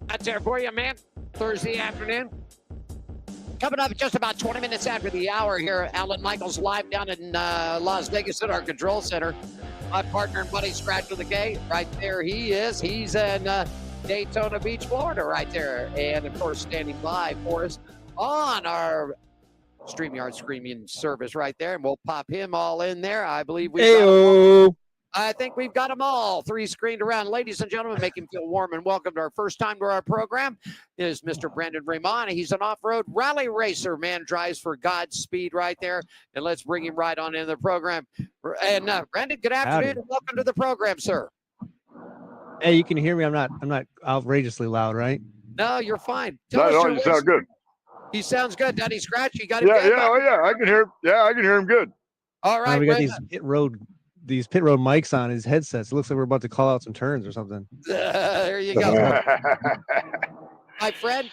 That's there for you, man. Thursday afternoon. Coming up just about 20 minutes after the hour here, Alan Michaels live down in Las Vegas at our control center. My partner and buddy, Scratch with the K, right there he is. He's in Daytona Beach, Florida, right there. And, of course, standing by for us on our StreamYard streaming service right there. And we'll pop him all in there. I believe we've got him all. I think we've got them all three screened around. Ladies and gentlemen, make him feel warm and welcome to our first time to our program is Mr. Brendan Raymond. He's an off-road rally racer. Man drives for Godspeed right there. And let's bring him right on into the program. And Brendan, good afternoon and welcome to the program, sir. Hey, you can hear me. I'm not outrageously loud, right? No, you're fine. You sound good. He sounds good. Daddy Scratch, you got him good? good? Yeah, I can hear him. Yeah, I can hear him good. All right, we got Brendan. these pit road mics on his headsets. It looks like we're about to call out some turns or something. There you go. My friend,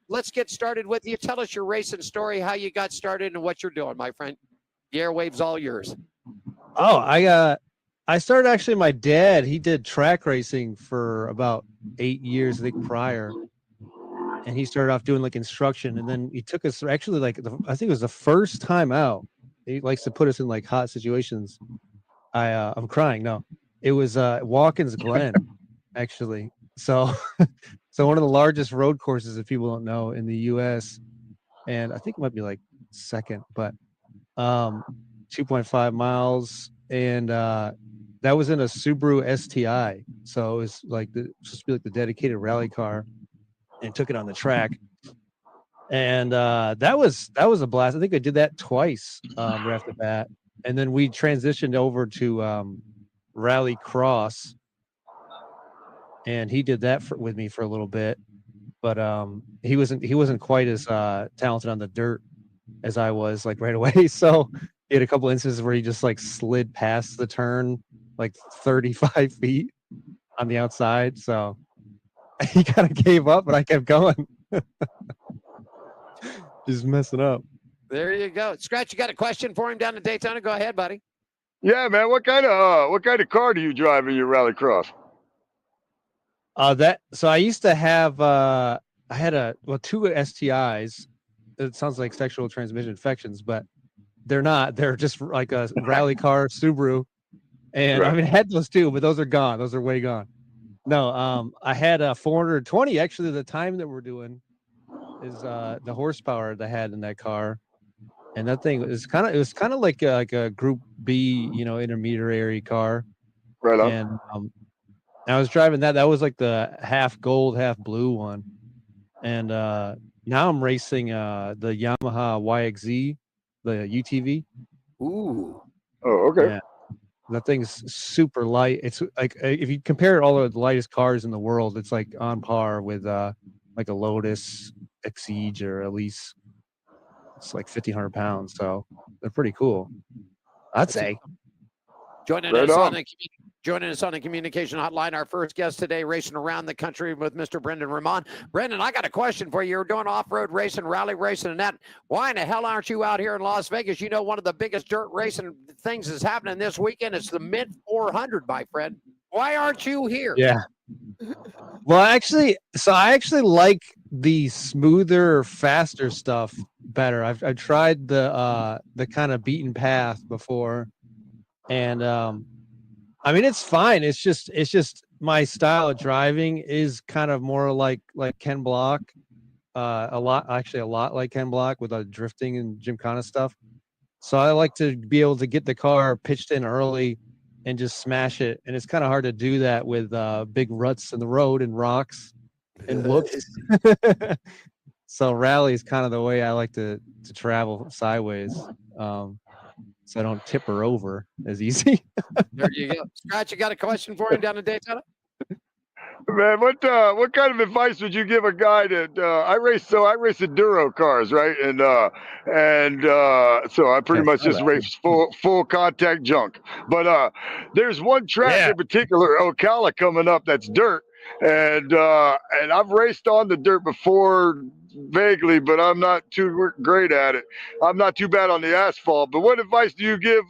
let's get started with you. Tell us your racing story, how you got started, and what you're doing, my friend. The airwave's all yours. Oh, I started actually, my dad, he did track racing for about 8 years, I think, prior. And he started off doing like instruction, and then he took us actually I think it was the first time out. He likes to put us in like hot situations. I'm crying. No, it was Watkins Glen, actually. So, so one of the largest road courses, if people don't know, in the U.S. And I think it might be like second, but 2.5 miles, and that was in a Subaru STI. So it was like supposed to be like the dedicated rally car, and took it on the track. And that was a blast. I think I did that twice right off the bat. And then we transitioned over to Rally Cross, and he did that with me for a little bit. But he wasn't quite as talented on the dirt as I was, like, right away. So he had a couple instances where he just like slid past the turn like 35 feet on the outside. So he kind of gave up, but I kept going. Just messing up. There you go. Scratch, you got a question for him down in Daytona? Go ahead, buddy. Yeah, man. What kind of car do you drive in your rallycross? So I used to have I had two STIs. It sounds like sexual transmission infections, but they're not. They're just like a rally car Subaru. And right. I mean, I had those too, but those are gone. Those are way gone. No, I had a 420. Actually, the time that we're doing is the horsepower that I had in that car. And that thing was kind of like a Group B, intermediary car. Right on. And I was driving that. That was like the half gold, half blue one. And now I'm racing the Yamaha YXZ, the UTV. Ooh. Oh, okay. Yeah. That thing's super light. It's like, if you compare all of the lightest cars in the world, it's like on par with like a Lotus Exige or Elise. It's like 1,500 pounds, so they're pretty cool, I'd say. Joining us on the communication hotline, our first guest today, racing around the country with Mr. Brendan Raymond. Brendan, I got a question for you. You're doing off-road racing, rally racing, and that. Why in the hell aren't you out here in Las Vegas? You know, one of the biggest dirt racing things is happening this weekend. It's the Mid 400, my friend. Why aren't you here? Yeah. Well, I actually like the smoother, faster stuff better. I've tried the kind of beaten path before, and I mean, it's fine. It's just my style of driving is kind of more like Ken Block, a lot like Ken Block with drifting and gymkhana stuff. So I like to be able to get the car pitched in early and just smash it. And it's kind of hard to do that with big ruts in the road and rocks and whoops. So rally is kind of the way I like to travel sideways. So I don't tip her over as easy. There you go. Scratch, you got a question for him down in Daytona? Man, what kind of advice would you give a guy that I race enduro cars, right? And so I pretty much just race full contact junk. But there's one track in particular, Ocala, coming up that's dirt. And I've raced on the dirt before, vaguely, but I'm not too great at it. I'm not too bad on the asphalt. But what advice do you give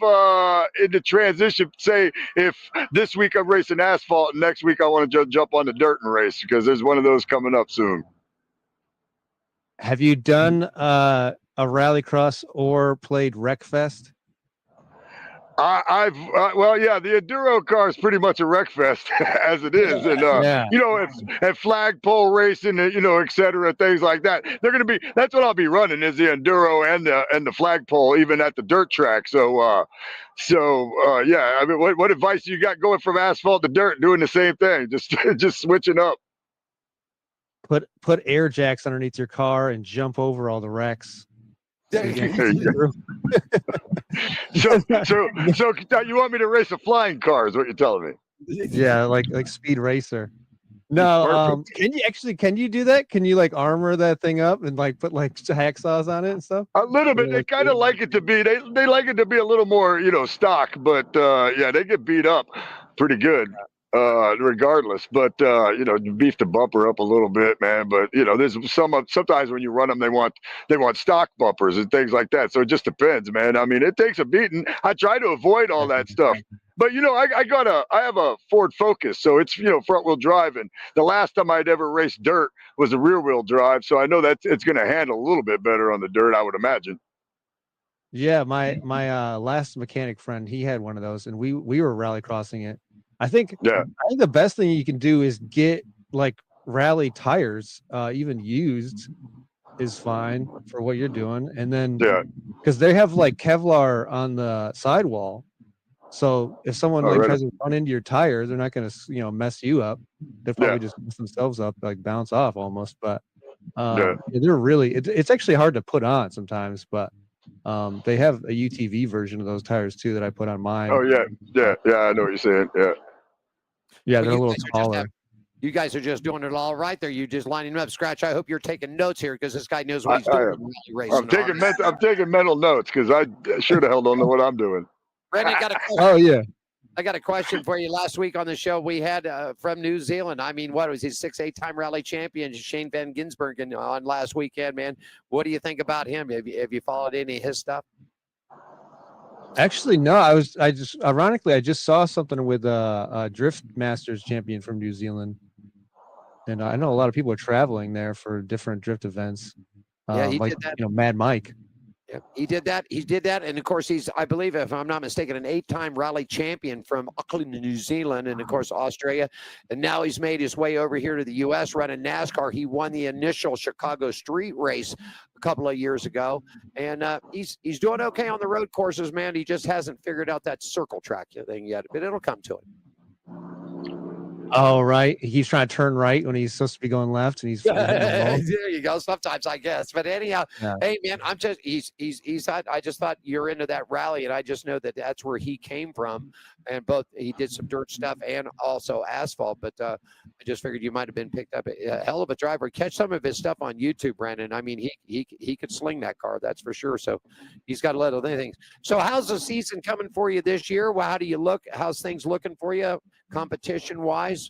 in the transition? Say if this week I'm racing asphalt and next week I want to just jump on the dirt and race because there's one of those coming up soon. Have you done a rallycross or played Wreckfest? Well, yeah, the enduro car is pretty much a wreck fest as it is, and Yeah. you know, if flagpole racing, you know, et cetera, things like that, they're gonna be. That's what I'll be running is the enduro and the flagpole, even at the dirt track. So, yeah. I mean, what advice do you got going from asphalt to dirt, doing the same thing, just switching up? Put air jacks underneath your car and jump over all the wrecks. There you go. So you want me to race a flying car? Is what you're telling me? Yeah, like Speed Racer. No, can you do that? Can you like armor that thing up and like put like hacksaws on it and stuff? A little bit. They kind of like it to be. They like it to be a little more, you know, stock. But yeah, they get beat up pretty good. Regardless, but you know, beef the bumper up a little bit, man. But you know, there's sometimes when you run them, they want stock bumpers and things like that. So it just depends, man. I mean, it takes a beating. I try to avoid all that stuff. But you know, I have a Ford Focus, so it's, you know, front wheel drive, and the last time I'd ever raced dirt was a rear wheel drive, so I know that it's going to handle a little bit better on the dirt, I would imagine. Yeah, my last mechanic friend, he had one of those, and we were rallycrossing it. I think the best thing you can do is get like rally tires, even used is fine for what you're doing, and then because they have like Kevlar on the sidewall. So if someone tries to run into your tire, they're not going to, you know, mess you up. They'll probably just mess themselves up, like bounce off almost. But they're really, it's actually hard to put on sometimes. But they have a UTV version of those tires too that I put on mine. Oh yeah, I know what you're saying. Yeah, they're a little taller. You guys are just doing it all right there. You just lining them up. Scratch, I hope you're taking notes here because this guy knows what he's doing. I'm taking mental notes because I sure the hell don't know what I'm doing. Randy, got a question. Oh yeah, I got a question for you. Last week on the show, we had from New Zealand. I mean, what was he, 6-8-time rally champion, Shane Van Gisbergen on last weekend, man. What do you think about him? Have you followed any of his stuff? Actually, no. I just saw something with a Drift Masters champion from New Zealand, and I know a lot of people are traveling there for different drift events. Yeah, he like, did that. You know, Mad Mike. Yeah, he did that. He did that, and of course, he's, I believe, if I'm not mistaken, an 8-time rally champion from Auckland, New Zealand, and of course Australia. And now he's made his way over here to the U.S. running NASCAR. He won the initial Chicago street race a couple of years ago, and he's doing okay on the road courses, man. He just hasn't figured out that circle track thing yet, but it'll come to him. Oh, right. He's trying to turn right when he's supposed to be going left, and he's there you go. Sometimes, I guess. But anyhow, hey man, I'm just I just thought you're into that rally, and I just know that that's where he came from, and both he did some dirt stuff and also asphalt. But I just figured you might have been picked up a hell of a driver. Catch some of his stuff on YouTube, Brandon. I mean, he could sling that car, that's for sure. So he's got a lot of other things. So how's the season coming for you this year? Well, how do you look? How's things looking for you, competition wise?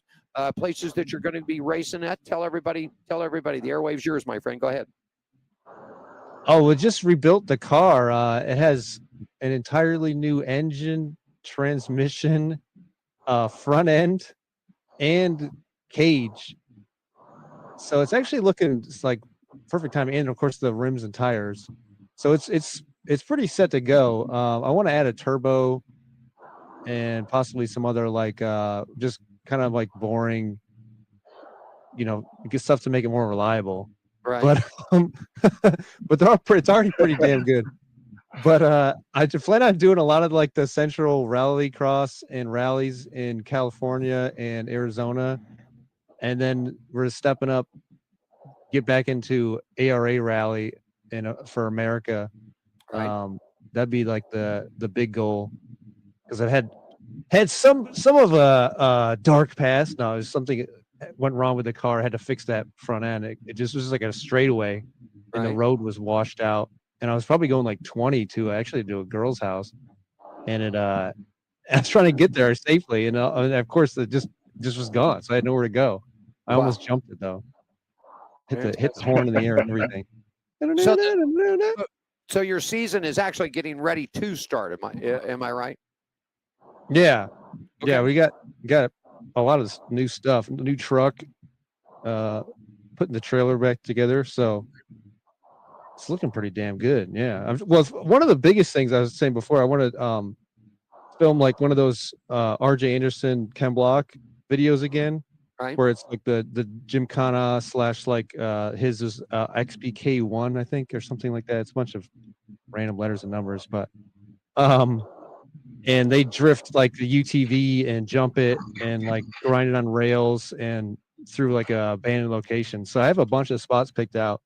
Places that you're going to be racing at. Tell everybody. The airwave's yours, my friend. Go ahead. Oh, we just rebuilt the car. It has an entirely new engine, transmission, front end, and cage. So it's actually looking like perfect time, and of course the rims and tires. So it's pretty set to go. I want to add a turbo and possibly some other like just kind of like boring, you know, get stuff to make it more reliable. Right. But it's already pretty damn good. But I plan on doing a lot of like the central rallycross and rallies in California and Arizona, and then we're stepping up, get back into ARA rally for America. Right. That'd be like the big goal, because I've had some of a dark past. No, there's something went wrong with the car. I had to fix that front end. It just was like a straightaway, and the road was washed out. And I was probably going like 20 to a girl's house, and I was trying to get there safely, and of course it just was gone. So I had nowhere to go. I almost jumped it though. hit the horn in the air and everything. So your season is actually getting ready to start. Am I right? Yeah. Okay. Yeah, we got a lot of new stuff, new truck, putting the trailer back together. So it's looking pretty damn good. Yeah. Well, one of the biggest things I was saying before, I want to film like one of those RJ Anderson Ken Block videos again, Right. where it's like the Gymkhana / like his is XBK1, I think, or something like that. It's a bunch of random letters and numbers, but and they drift like the UTV and jump it and like grind it on rails and through like a abandoned location. So I have a bunch of spots picked out.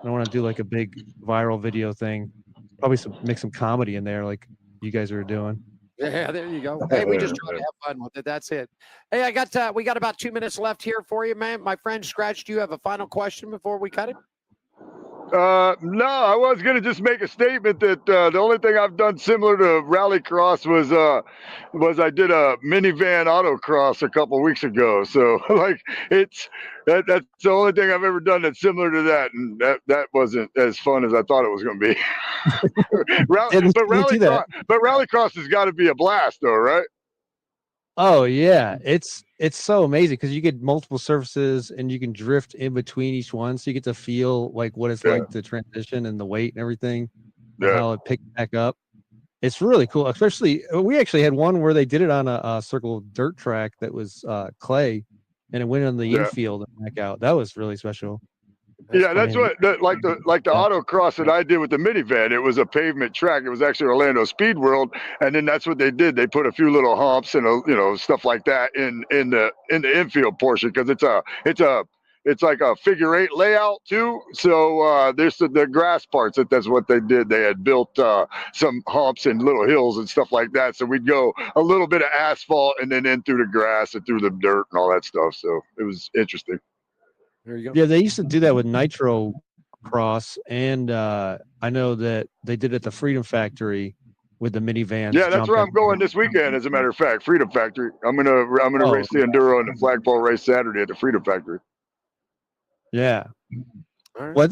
I want to do like a big viral video thing. Probably mix some comedy in there, like you guys are doing. Yeah, there you go. Hey, we just try to have fun with it. That's it. Hey, we got about 2 minutes left here for you, man. My friend Scratch, do you have a final question before we cut it? No, I was gonna just make a statement that the only thing I've done similar to rallycross was I did a minivan autocross a couple weeks ago. So like that's the only thing I've ever done that's similar to that, and that wasn't as fun as I thought it was gonna be. But rallycross has got to be a blast, though, right? Oh yeah, it's so amazing because you get multiple surfaces and you can drift in between each one, so you get to feel like what it's like to transition and the weight and everything, and how it picked back up. It's really cool. Especially, we actually had one where they did it on a circle dirt track that was clay, and it went on the infield and back out. That was really special. That's like the autocross that I did with the minivan. It was a pavement track. It was actually Orlando Speed World, and then that's what they did. They put a few little humps and stuff like that in the infield portion because it's like a figure 8 layout too. So there's the grass parts. That's what they did. They had built some humps and little hills and stuff like that. So we'd go a little bit of asphalt and then in through the grass and through the dirt and all that stuff. So it was interesting. There you go. Yeah, they used to do that with Nitro Cross, and I know that they did it at the Freedom Factory with the minivans. Yeah, that's where I'm going this weekend. As a matter of fact, Freedom Factory. I'm gonna race the enduro and the flagpole race Saturday at the Freedom Factory. Yeah. Right. Well,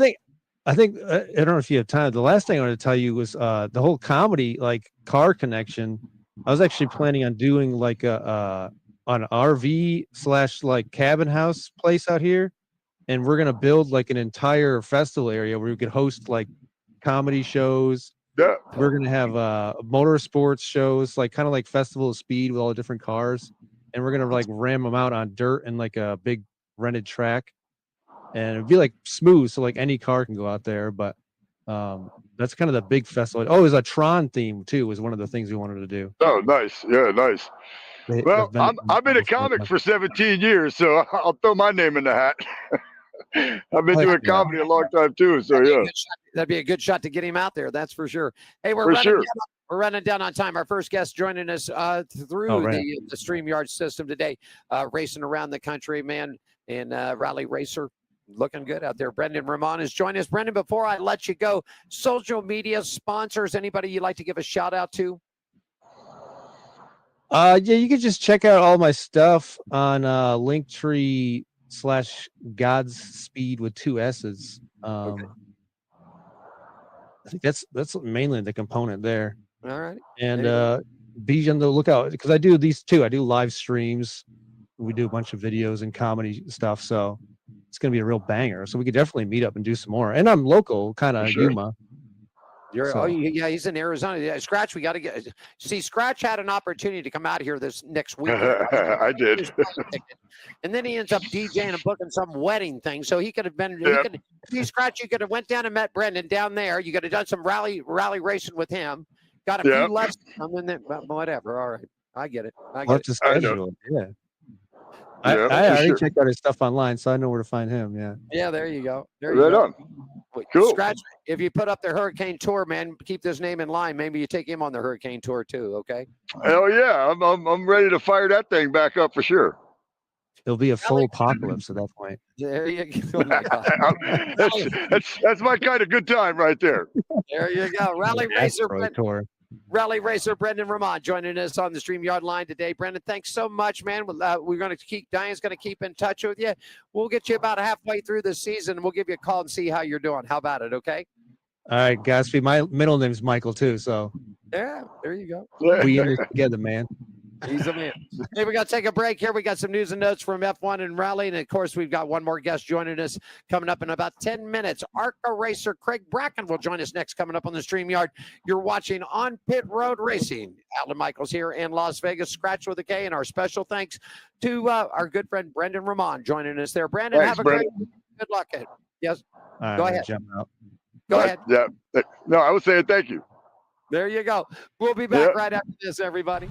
I think I don't know if you have time. The last thing I wanted to tell you was the whole comedy like car connection. I was actually planning on doing like an RV / like cabin house place out here. And we're gonna build like an entire festival area where we could host like comedy shows. Yeah. We're gonna have motorsports shows, like kind of like Festival of Speed with all the different cars, and we're gonna like ram them out on dirt and like a big rented track, and it'd be like smooth, so like any car can go out there. But that's kind of the big festival. Oh, there's a Tron theme too. Was one of the things we wanted to do. Oh, nice. Yeah, nice. Well, I've been a comic for 17 years, so I'll throw my name in the hat. I've been doing comedy a long time too, so that'd be a good shot to get him out there. That's for sure. Hey, we're running down on time. Our first guest joining us through the StreamYard system today, racing around the country, man, and rally racer. Looking good out there. Brendan Ramon is joining us. Brendan, before I let you go, social media sponsors, anybody you'd like to give a shout out to? Yeah, you can just check out all my stuff on Linktree /Godspeed with 2 S's. I think that's mainly the component there. All right. And be on the lookout because I do these too. I do live streams. We do a bunch of videos and comedy stuff. So it's gonna be a real banger. So we could definitely meet up and do some more. And I'm local, kind of Yuma. He's in Arizona. Yeah, Scratch, we got to get. See, Scratch had an opportunity to come out here this next week. I did. And then he ends up DJing and booking some wedding thing. So he could have been. Scratch, you could have went down and met Brendan down there. You could have done some rally racing with him. Got a few lessons. And then whatever. All right, I get it. I know. Yeah. I already checked out his stuff online, so I know where to find him. Yeah. Yeah, there you go. Right on. Cool. Scratch, if you put up the Hurricane Tour, man, keep this name in line. Maybe you take him on the Hurricane Tour too. Okay. Hell yeah, I'm ready to fire that thing back up for sure. It'll be a full apocalypse at that point. There you go. Oh that's my kind of good time right there. There you go. Rally Racer rally racer Brendan Ramon joining us on the StreamYard line today. Brendan, thanks so much, man. We're going to Diane's going to keep in touch with you. We'll get you about halfway through the season, and we'll give you a call and see how you're doing. How about it? Okay. All right, Gatsby. My middle name's Michael too, so Yeah, there you go. we in this together, man. He's a man. Hey, we got to take a break here. We got some news and notes from F1 and Rally. And of course, we've got one more guest joining us coming up in about 10 minutes. ARCA racer Craig Bracken will join us next coming up on the StreamYard. You're watching On Pit Road Racing. Alan Michaels here in Las Vegas, Scratch with a K. And our special thanks to our good friend Brendan Ramon joining us there. Brandon, Thanks, have a Brendan. great good luck. Yes. All right, Go ahead. jump out. Go ahead. Yeah. No, I was saying thank you. There you go. We'll be back right after this, everybody.